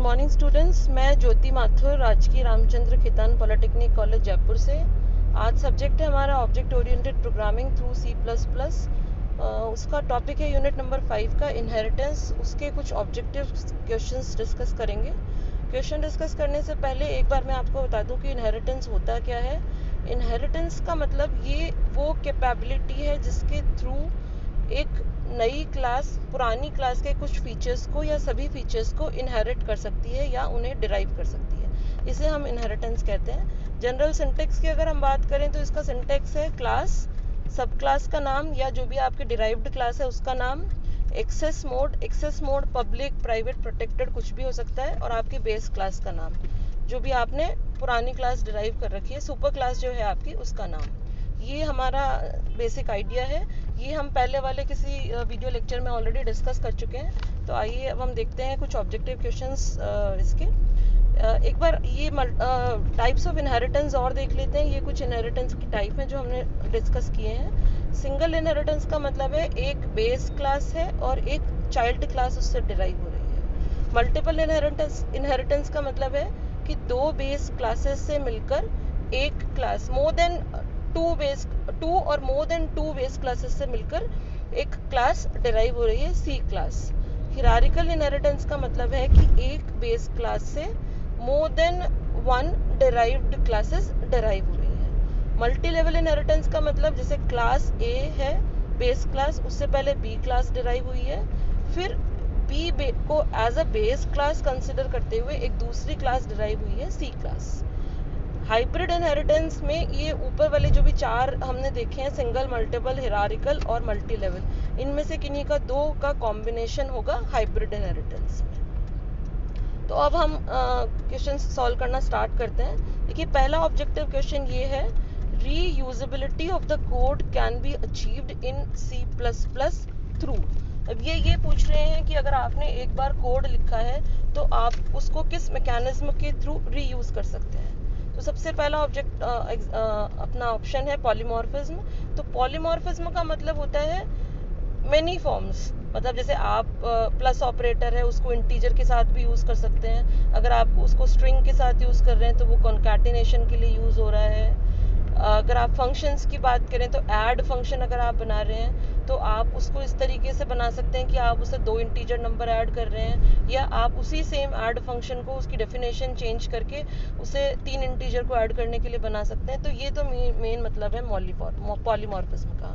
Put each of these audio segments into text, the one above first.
Morning students, मैं ज्योति माथुर, राजकीय Ramchandra Khetan polytechnic college Jaipur से। आज सब्जेक्ट है हमारा object oriented programming through C++। उसका टॉपिक है यूनिट नंबर 5 का इनहेरिटेंस। उसके कुछ ऑब्जेक्टिव क्वेश्चंस डिस्कस करेंगे। क्वेश्चन डिस्कस करने से पहले एक बार मैं आपको बता दूं कि इनहेरिटेंस होता क्या है। इनहेरिटेंस का मतलब ये वो कैपेबिलिटी है जिसके थ्रू एक नई क्लास पुरानी क्लास के कुछ फीचर्स को या सभी फीचर्स को इनहेरिट कर सकती है या उन्हें डिराइव कर सकती है। इसे हम इनहेरिटेंस कहते हैं। जनरल सिंटेक्स की अगर हम बात करें तो इसका सिंटेक्स है क्लास, सब क्लास का नाम या जो भी आपके डिराइव्ड क्लास है उसका नाम, access mode public, private, protected कुछ भी हो सकता है, और आपकी बेस क्लास का नाम जो भी आपने पुरानी क्लास डिराइव कर रखी है, सुपर क्लास जो है आपकी उसका नाम। ये हमारा बेसिक आइडिया है। ये हम पहले वाले किसी वीडियो लेक्चर में ऑलरेडी डिस्कस कर चुके हैं। तो आइए अब हम देखते हैं कुछ ऑब्जेक्टिव क्वेश्चंस इसके। एक बार ये टाइप्स ऑफ इनहेरिटेंस और देख लेते हैं। ये कुछ इनहेरिटेंस की टाइप हैं जो हमने डिस्कस किए हैं। सिंगल इनहेरिटेंस का मतलब है एक बेस क्लास है और एक चाइल्ड क्लास उससे डिराइव हो रही है। मल्टीपल इनहेरिटेंस का मतलब है कि दो बेस क्लासेस से मिलकर एक क्लास, टू और more than two base classes से मिलकर एक क्लास डिराइव हो रही है, सी क्लास। हिरारिकल इनहेरिटेंस का मतलब है कि एक बेस क्लास से more than one derived classes derive हो रही है। मल्टी लेवल इनहेरिटेंस का मतलब जैसे क्लास ए है बेस क्लास, उससे पहले बी क्लास डिराइव हुई है, फिर बी को as a base class consider करते हुए एक दूसरी क्लास डिराइव हुई है, सी क्लास। हाइब्रिड इनहेरिटेंस में ये ऊपर वाले जो भी चार हमने देखे हैं, सिंगल, मल्टीपल, हिरारिकल और मल्टी लेवल, इनमें से किन्हीं का दो का कॉम्बिनेशन होगा हाइब्रिड इनहेरिटेंस में। तो अब हम क्वेश्चन सॉल्व करना स्टार्ट करते हैं। देखिए, पहला ऑब्जेक्टिव क्वेश्चन ये है, reusability of the code can be achieved in C++ through. अब ये पूछ रहे हैं कि अगर आपने एक बार कोड लिखा है तो आप उसको किस मैकेनिज्म के थ्रू रीयूज कर सकते हैं। तो सबसे पहला ऑब्जेक्ट अपना ऑप्शन है पॉलीमॉर्फिज्म। तो पॉलीमॉर्फिज्म का मतलब होता है मेनी फॉर्म्स। मतलब जैसे आप प्लस ऑपरेटर है उसको इंटीजर के साथ भी यूज कर सकते हैं। अगर आप उसको स्ट्रिंग के साथ यूज कर रहे हैं तो वो कॉन्कैटिनेशन के लिए यूज हो रहा है। अगर आप फंक्शंस की बात करें तो ऐड फंक्शन अगर आप बना रहे हैं तो आप उसको इस तरीके से बना सकते हैं कि आप उसे दो इंटीजर नंबर ऐड कर रहे हैं, या आप उसी सेम ऐड फंक्शन को उसकी डेफिनेशन चेंज करके उसे तीन इंटीजर को ऐड करने के लिए बना सकते हैं। तो ये तो मेन मतलब है पॉलीमॉर्फिज्म का।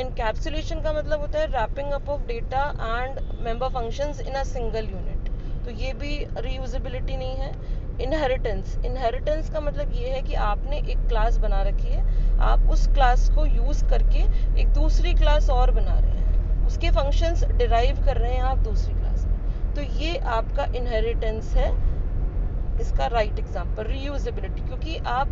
एनकैप्सुलेशन का मतलब होता है wrapping up of data and member functions in a single unit. तो ये भी रीयूजेबिलिटी नहीं है। इनहेरिटेंस का मतलब ये है कि आपने एक क्लास बना रखी है, आप उस क्लास को यूज करके एक दूसरी क्लास और बना रहे हैं, उसके फंक्शंस डिराइव कर रहे हैं आप दूसरी क्लास में। तो ये आपका इनहेरिटेंस है। इसका राइट एग्जांपल रीयूजेबिलिटी, क्योंकि आप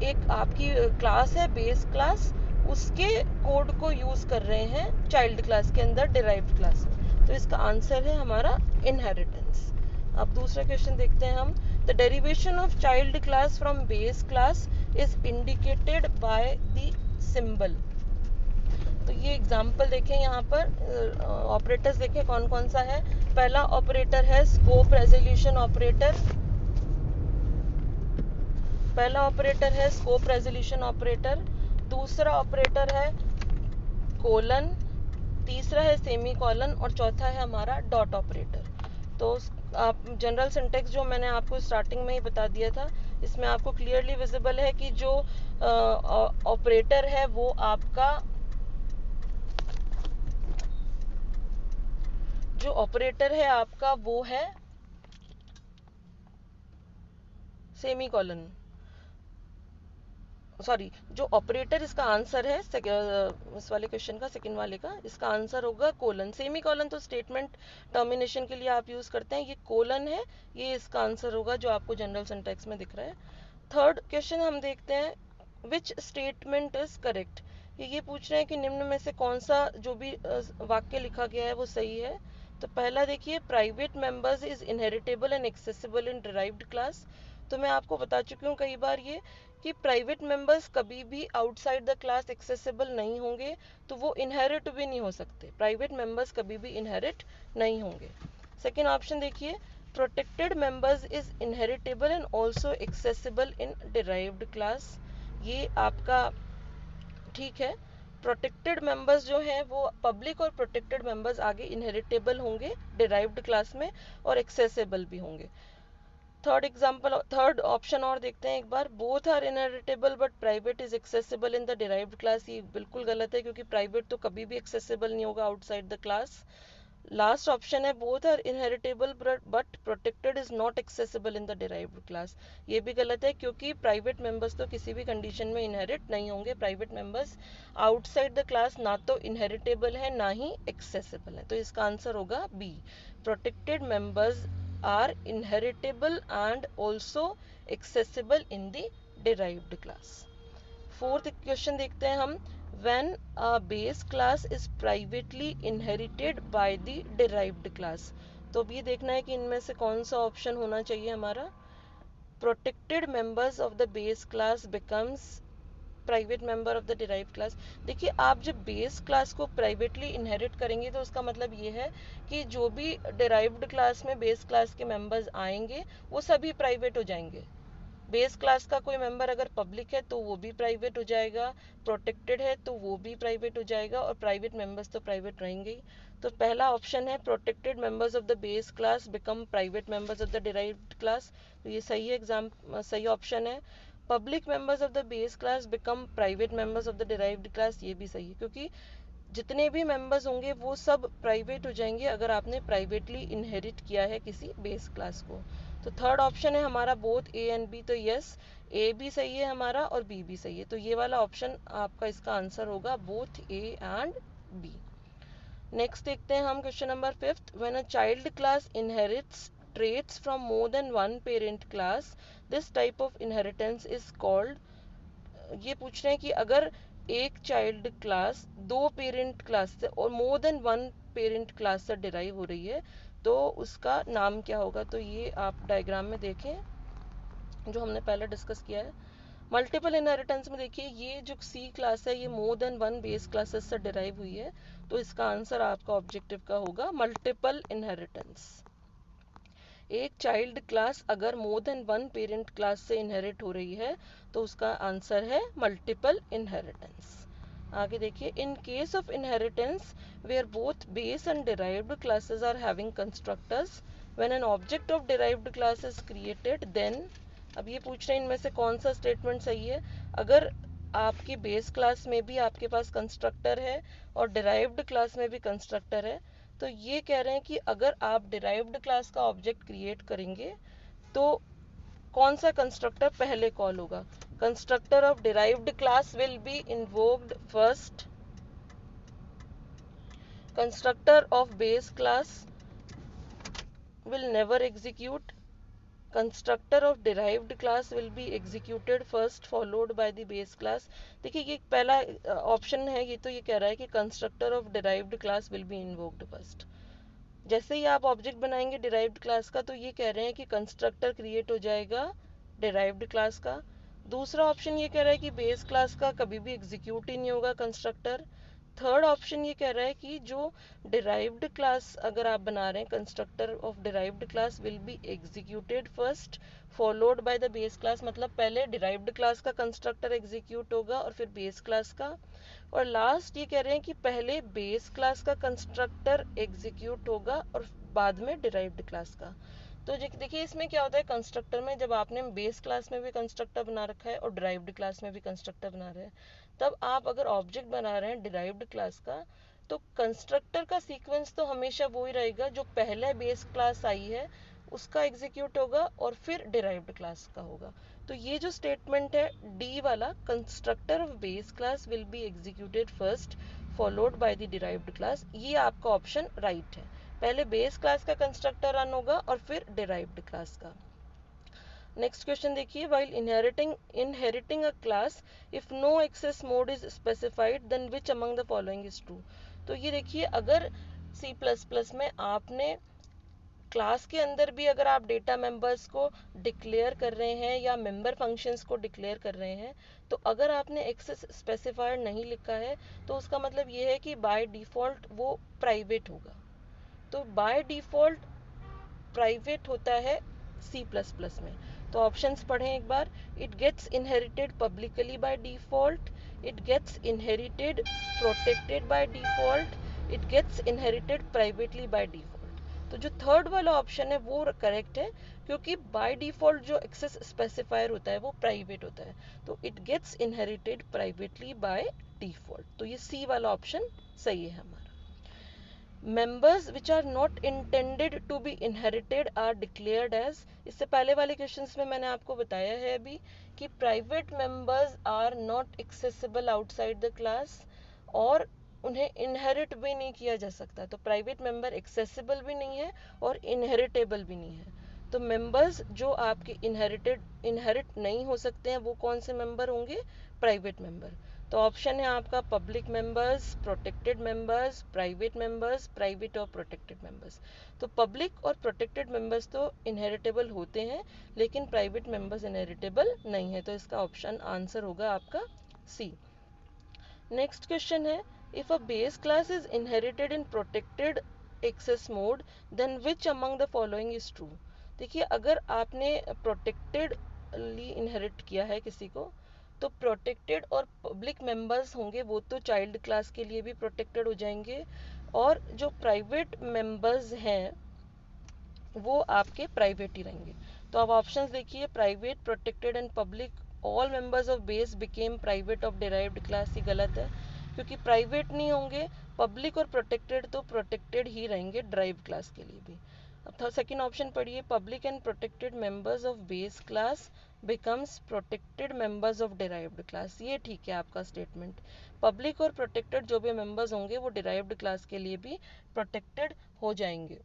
एक आपकी क्लास है बेस क्लास, उसके कोड को यूज कर रहे हैं चाइल्ड क्लास के अंदर, डिराइव्ड क्लास में। तो इसका आंसर है हमारा इनहेरिटेंस। अब दूसरा क्वेश्चन देखते हैं हम। The derivation of child class from base class is indicated by the symbol. तो ये एग्जांपल देखें, यहाँ पर ऑपरेटर्स देखें कौन कौन सा है। पहला ऑपरेटर है स्कोप रेजोल्यूशन ऑपरेटर। पहला ऑपरेटर है स्कोप रेजोल्यूशन ऑपरेटर। दूसरा ऑपरेटर है कोलन। तीसरा है सेमी कॉलन और चौथा है हमारा डॉट ऑपरेटर। तो आप जनरल सिंटेक्स जो मैंने आपको स्टार्टिंग में ही बता दिया था, इसमें आपको क्लियरली विजिबल है कि जो ऑपरेटर है वो आपका वो है सेमी कॉलन। सॉरी, जो ऑपरेटर इसका आंसर है इस वाले क्वेश्चन का, सेकंड वाले का, इसका आंसर होगा कोलन। सेमी कॉलन तो स्टेटमेंट टर्मिनेशन के लिए आप यूज करते हैं, ये कोलन है, ये इसका आंसर होगा जो आपको जनरल सिंटेक्स में दिख रहा है। थर्ड क्वेश्चन हम देखते हैं, विच स्टेटमेंट इज करेक्ट। ये पूछ रहे हैं कि निम्न में से कौन सा जो भी वाक्य लिखा गया है वो सही है। तो पहला देखिए, private members is inheritable and accessible in derived class. तो मैं आपको बता चुकी हूँ कई बार ये कि प्राइवेट मेंबर्स कभी भी आउटसाइड द क्लास एक्सेसिबल नहीं होंगे, तो वो इनहेरिट भी नहीं हो सकते। प्राइवेट मेंबर्स कभी भी इनहेरिट नहीं होंगे। सेकेंड ऑप्शन देखिए, protected members is inheritable and also accessible in derived class. ये आपका ठीक है। प्रोटेक्टेड मेंबर्स जो हैं वो पब्लिक और प्रोटेक्टेड मेंबर्स आगे इनहेरिटेबल होंगे डिराइव्ड क्लास में और एक्सेसिबल भी होंगे। थर्ड ऑप्शन और देखते हैं एक बार। Both are inheritable but private is accessible in the derived class. ये बिल्कुल गलत है क्योंकि प्राइवेट तो कभी भी एक्सेसिबल नहीं होगा outside the class. Last option है both are inheritable but protected is not accessible in the derived class. ये भी गलत है क्योंकि प्राइवेट मेंबर्स तो किसी भी कंडीशन में इनहेरिट नहीं होंगे। Private members outside the class ना तो इनहेरिटेबल है ना ही एक्सेसिबल है। तो इसका आंसर होगा B, protected members are inheritable and also accessible in the derived class। Fourth question देखते हैं हम। when a base class is privately inherited by the derived class। तो अब ये देखना है कि इनमें से कौन सा ऑप्शन होना चाहिए हमारा। protected members of the base class becomes private member of the derive class. देखिए आप जब बेस क्लास को प्राइवेटली इनहेरिट करेंगे तो उसका मतलब ये है कि जो भी डिराइव्ड क्लास में बेस क्लास के मेंबर्स आएंगे वो सभी प्राइवेट हो जाएंगे। बेस क्लास का कोई मेंबर अगर पब्लिक है तो वो भी प्राइवेट हो जाएगा, प्रोटेक्टेड है तो वो भी प्राइवेट हो जाएगा और प्राइवेट मेंबर्स तो प्राइवेट रहेंगे ही। तो पहला ऑप्शन है protected members of the base class become private members of the derived class. तो ये सही ऑप्शन है। Public members of the base class become private members of the derived class, ये भी सही है क्योंकि जितने भी मेंबर्स होंगे वो सब प्राइवेट हो जाएंगे अगर आपने प्राइवेटली इनहेरिट किया है किसी बेस क्लास को। तो थर्ड ऑप्शन है हमारा बोथ ए एंड बी। तो यस, ए भी सही है हमारा और बी भी सही है। तो ये वाला ऑप्शन आपका इसका आंसर होगा both A and B. Next देखते हैं हम question number 5। When a child class inherits traits from more than one parent class, this type of inheritance is called। ये पूछ रहे हैं कि अगर एक चाइल्ड क्लास दो पेरेंट क्लास से और more than one parent class से डिराइव हो रही है तो उसका नाम क्या होगा। तो ये आप डायग्राम में देखें जो हमने पहले डिस्कस किया है। मल्टीपल इनहेरिटेंस में देखिए ये जो सी क्लास है ये मोर देन वन बेस क्लासेस से डिराइव हुई है। तो इसका आंसर आपका ऑब्जेक्टिव का होगा मल्टीपल इनहेरिटेंस। एक चाइल्ड क्लास अगर मोर देन वन पेरेंट क्लास से इनहेरिट हो रही है तो उसका आंसर है मल्टीपल इनहेरिटेंस। आगे देखिए। In case of inheritance where both base and derived classes are having constructors, when an object of derived class is created then. अब ये पूछ रहे हैं इनमें से कौन सा स्टेटमेंट सही है। अगर आपकी बेस क्लास में भी आपके पास कंस्ट्रक्टर है और डिराइव्ड क्लास में भी कंस्ट्रक्टर है तो ये कह रहे हैं कि अगर आप डिराइव्ड क्लास का ऑब्जेक्ट क्रिएट करेंगे तो कौन सा कंस्ट्रक्टर पहले कॉल होगा। Constructor of derived class will B invoked first, constructor of base class will never execute, constructor of derived class will be executed first followed by the base class. देखिए ये पहला option है, ये तो ये कह रहा है कि constructor of derived class will B invoked first. जैसे ही आप ऑब्जेक्ट बनाएंगे डिराइव्ड क्लास का तो ये कह रहे हैं कि कंस्ट्रक्टर क्रिएट हो जाएगा डिराइव्ड क्लास का। दूसरा ऑप्शन ये कह रहा है कि बेस क्लास का कभी भी एग्जीक्यूट ही नहीं होगा कंस्ट्रक्टर। थर्ड ऑप्शन ये कह रहा है कि जो डिराइव्ड क्लास अगर आप बना रहे हैं constructor of derived class will be executed first followed by the base class, मतलब पहले डिराइव्ड क्लास का कंस्ट्रक्टर एग्जीक्यूट होगा और फिर बेस क्लास का। और लास्ट ये कह रहे हैं कि पहले बेस क्लास का कंस्ट्रक्टर एग्जीक्यूट होगा और बाद में डिराइव्ड क्लास का। तो देखिए इसमें क्या होता है कंस्ट्रक्टर में, जब आपने बेस क्लास में भी कंस्ट्रक्टर बना रखा है और डिराइव्ड क्लास में भी कंस्ट्रक्टर बना रहे हैं तब आप अगर ऑब्जेक्ट बना रहे हैं डिराइव्ड क्लास का तो कंस्ट्रक्टर का सीक्वेंस तो हमेशा वो ही रहेगा जो पहले बेस क्लास आई है उसका एग्जीक्यूट होगा और फिर डिराइव्ड क्लास का होगा। तो ये जो स्टेटमेंट है डी वाला, constructor of base class will be executed first followed by the derived class, ये आपका ऑप्शन राइट है। पहले बेस क्लास का कंस्ट्रक्टर रन होगा और फिर डिराइव्ड क्लास का। नेक्स्ट क्वेश्चन देखिए। While inheriting a class if no access mode is specified then which among the following is true. तो ये देखिए अगर C++ में आपने क्लास के अंदर भी अगर आप डेटा मेंबर्स को डिक्लेयर कर रहे हैं या मेंबर फंक्शंस को डिक्लेयर कर रहे हैं तो अगर आपने एक्सेस स्पेसिफाइड नहीं लिखा है तो उसका मतलब ये है कि बाय डिफॉल्ट वो प्राइवेट होगा। तो बाय डिफॉल्ट प्राइवेट होता है C++ में। तो ऑप्शंस पढ़ें एक बार। It gets inherited publicly by default, it gets inherited protected by default, it gets inherited privately by default. तो जो थर्ड वाला ऑप्शन है वो करेक्ट है, क्योंकि बाय डिफॉल्ट जो एक्सेस स्पेसिफायर होता है वो प्राइवेट होता है, तो it gets inherited privately by default. तो ये सी वाला ऑप्शन सही है हमारा। Members which are not intended to be inherited are declared as, इससे पहले वाले क्वेश्चंस में मैंने आपको बताया है अभी कि private members are not accessible outside the class, और उन्हें इनहेरिट भी नहीं किया जा सकता। तो प्राइवेट मेंबर एक्सेसिबल भी नहीं है और इनहेरिटेबल भी नहीं है। तो मेंबर्स जो आपके इनहेरिट नहीं हो सकते हैं वो कौन से मेंबर होंगे? Private member. तो ऑप्शन है आपका public members, protected members, private members, private और प्रोटेक्टेड मेंबर्स। तो पब्लिक और प्रोटेक्टेड मेंबर्स तो इनहेरिटेबल होते हैं, लेकिन प्राइवेट मेंबर्स इनहेरिटेबल नहीं है। तो इसका ऑप्शन आंसर होगा आपका सी। नेक्स्ट क्वेश्चन है, if a base class is inherited in protected access mode then which among the following is true. देखिए, अगर आपने प्रोटेक्टेडली इनहेरिट किया है किसी को, तो प्रोटेक्टेड और पब्लिक मेंबर्स होंगे वो तो चाइल्ड क्लास के लिए भी प्रोटेक्टेड हो जाएंगे, और जो प्राइवेट मेंबर्स हैं वो आपके प्राइवेट ही रहेंगे। तो अब ऑप्शंस देखिए, private, protected and public, all members of base became private of derived class. ये गलत है, क्योंकि प्राइवेट नहीं होंगे, पब्लिक और प्रोटेक्टेड तो प्रोटेक्टेड ही रहेंगे ड्राइव क्लास के लिए भी। अब सेकेंड ऑप्शन पढ़िए, public and protected members of base class becomes protected members of derived class. ये ठीक है आपका स्टेटमेंट। पब्लिक और प्रोटेक्टेड जो भी मेंबर्स होंगे वो डिराइव्ड क्लास के लिए भी प्रोटेक्टेड हो जाएंगे,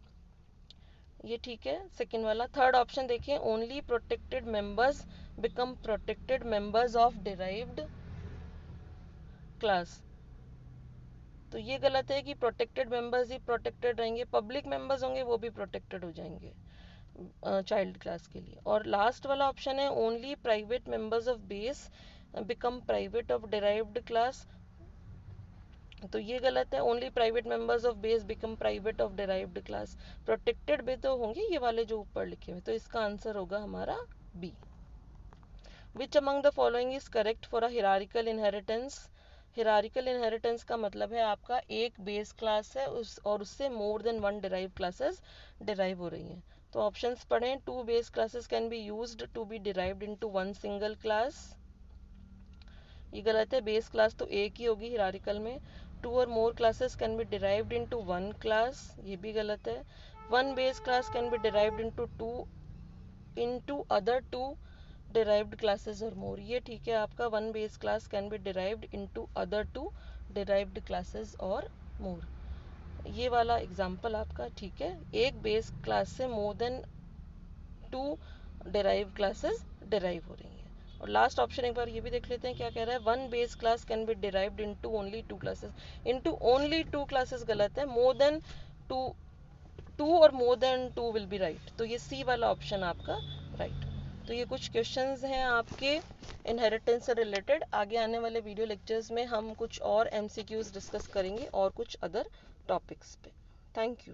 ये ठीक है सेकेंड वाला। थर्ड ऑप्शन देखिए, only protected members become protected members of derived class. तो ये गलत है कि प्रोटेक्टेड मेंबर्स ही प्रोटेक्टेड रहेंगे, पब्लिक मेंबर्स होंगे वो भी प्रोटेक्टेड हो जाएंगे चाइल्ड क्लास के लिए। और लास्ट वाला ऑप्शन है, only private members of base become private of derived class. तो ये गलत है, only private members of base become private of derived class. Protected भी तो होंगे ये वाले जो ऊपर लिखे हुए, तो इसका आंसर होगा हमारा B. Which among the following is correct for a hierarchical inheritance. Hierarchical inheritance का मतलब है आपका एक बेस क्लास है और उससे more than one derive classes derive हो रही हैं। तो ऑप्शंस पढ़ें, two base classes can be used to be derived into one single class. ये गलत है, बेस क्लास तो एक ही होगी हिरारिकल में। टू और more classes can be derived into one class, ये भी गलत है। One base class can be derived into other two derived classes और मोर। ये ठीक है आपका, one base class can be derived into other two derived classes और मोर। ये वाला एग्जांपल आपका ठीक है, एक बेस क्लास से more than two derive classes derive हो रही हैं। और लास्ट ऑप्शन एक बार ये भी देख लेते हैं क्या कह रहा है, one base class can be derived into only two classes. Into only two classes गलत है, मोर देन टू और more than two will be right. तो ये सी वाला ऑप्शन आपका राइट। तो ये कुछ क्वेश्चंस हैं आपके इनहेरिटेंस से रिलेटेड। आगे आने वाले वीडियो लेक्चर्स में हम कुछ और MCQs डिस्कस करेंगे और कुछ अदर टॉपिक्स पे। Thank you.